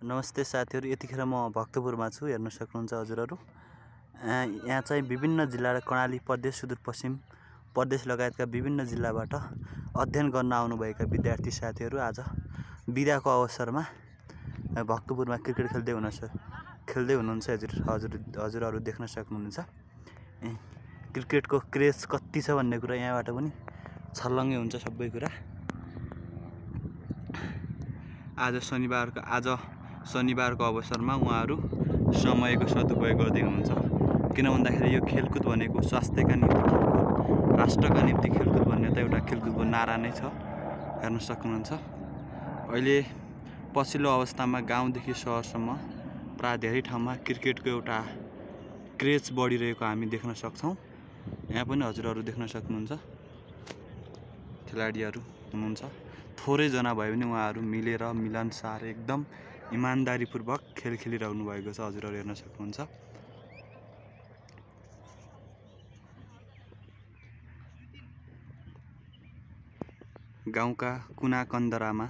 नमस्ते साथीहरु, यतिखेर म भक्तपुरमा छु। हेर्न सक्नुहुन्छ हजुरहरु। यहाँ चाहिँ विभिन्न जिल्ला र कर्णाली प्रदेश, सुदूरपश्चिम प्रदेश लगायतका विभिन्न जिल्लाबाट अध्ययन गर्न आउनुभएका विद्यार्थी साथीहरु आज बिदाको अवसरमा भक्तपुरमा क्रिकेट खेल्दै हुनुहुन्छ। हजुरहरु देख्न सक्नुहुन्छ। क्रिकेटको क्रेज कति छ भन्ने कुरा यहाँबाट पनि छल्लङ्गै हुन्छ सबै कुरा। आज शनिबारको अवसरमा उहाँहरू समयको सदुपयोग गर्दै हुनुहुन्छ। किन भन्दाखेरि यो खेलकुद भनेको स्वास्थ्यका निम्ति खेलकुद, राष्ट्रका निम्ति खेलकुद भन्ने त एउटा खेलकुदको नारा नै छ। हेर्न सक्नुहुन्छ। अहिले पछिल्लो अवस्थामा गाउँदेखि सहरसम्म प्राय धेरै ठाउँमा क्रिकेटको एउटा क्रेज बढिरहेको हामी देख्न सक्छौं। यहाँ पनि हजुरहरु देख्न सक्नुहुन्छ। खेलाडीहरु हुनुहुन्छ। थोरै जना भए पनि उहाँहरू मिलेर मिलनसार एकदम इमानदारीपूर्वक खेल खेलिरहनु भएको छ। हजुरहरु हेर्न सक्नुहुन्छ। गाउँका कुना कन्दरामा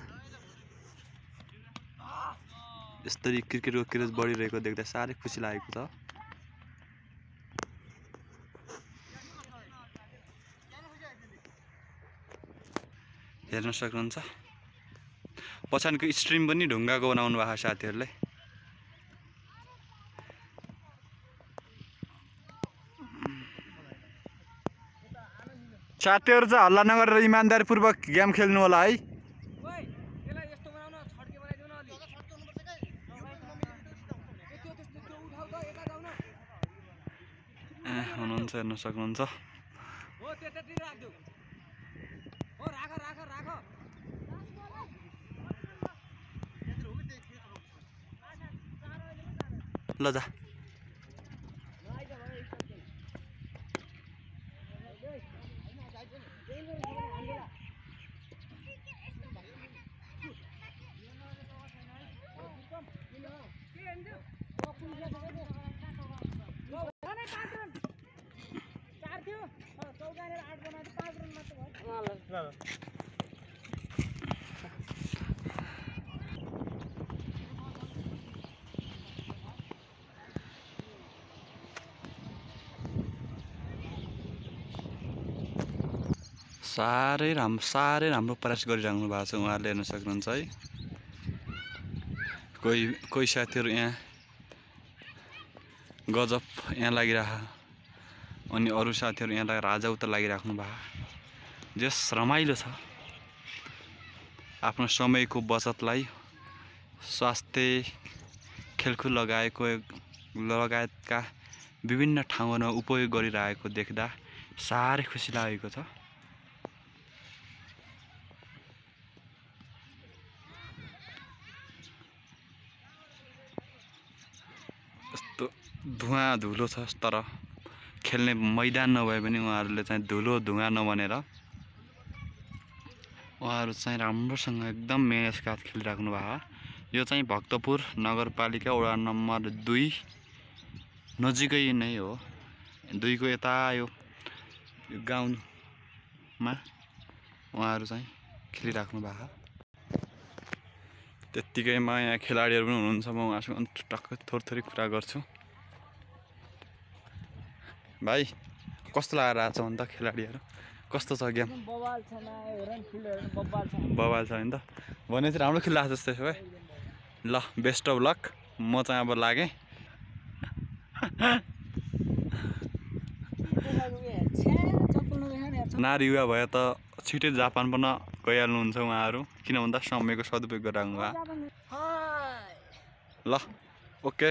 यसरी क्रिकेटको क्रेज बढिरहेको देख्दा साह्रै खुसी लागेको छ। हेर्न सक्नुहुन्छ। पछाडिको स्ट्रिम पनि ढुङ्गाको बनाउनु भएको साथीहरुले। साथीहरु चाहिँ हल्ला नगरेर इमानदारीपूर्वक गेम खेल्नु होला है। हुनुहुन्छ हेर्न सक्नुहुन्छ। ल जा साह्रै राम्रो प्रयास गरिराख्नु भएको छ उहाँहरूले। हेर्न सक्नुहुन्छ है। कोही साथीहरु यहाँ गजब यहाँ लागिरहा, अनि अरु साथीहरु यहाँ राजा उता लागिराख्नु भएको। जस रमाइलो छ। आफ्नो समयको बचतलाई स्वास्थ्य, खेलकुद लगायतका विभिन्न ठाउँमा उपयोग गरिरहेको देख्दा साह्रै खुसी लागेको छ। यस्तो धुवा धुलो छ, तर खेल्ने मैदान नभए पनि उहाँहरूले चाहिँ धुलो धुवा नबनेर उहाँहरू चाहिँ राम्रोसँग एकदम मेहनतका साथ खेलिराख्नु भएको। यो चाहिँ भक्तपुर नगरपालिका वडा नम्बर 2 नजिकै नै हो। 2 को यता यो गाउँमा उहाँहरू चाहिँ खेलिराख्नु भएको। त्यतिकैमा यहाँ खेलाडीहरु पनि हुनुहुन्छ। म उहाँसँग टक्क थोरै कुरा गर्छु। भाइ कस्तो लागिरहेछ अन्त खेलाडीहरु? कस्तो छ गेम? बबाल छ नि त। भने चाहिँ राम्रो खेलिरहेछ जस्तै छ है। ल बेस्ट अफ लक। म चाहिँ अब लागे। नारी युवा भए त छिटै जापान पनि गइहाल्नुहुन्छ उहाँहरू। किन भन्दा समयको सदुपयोग गरिराख्नु भएको। ल ओके।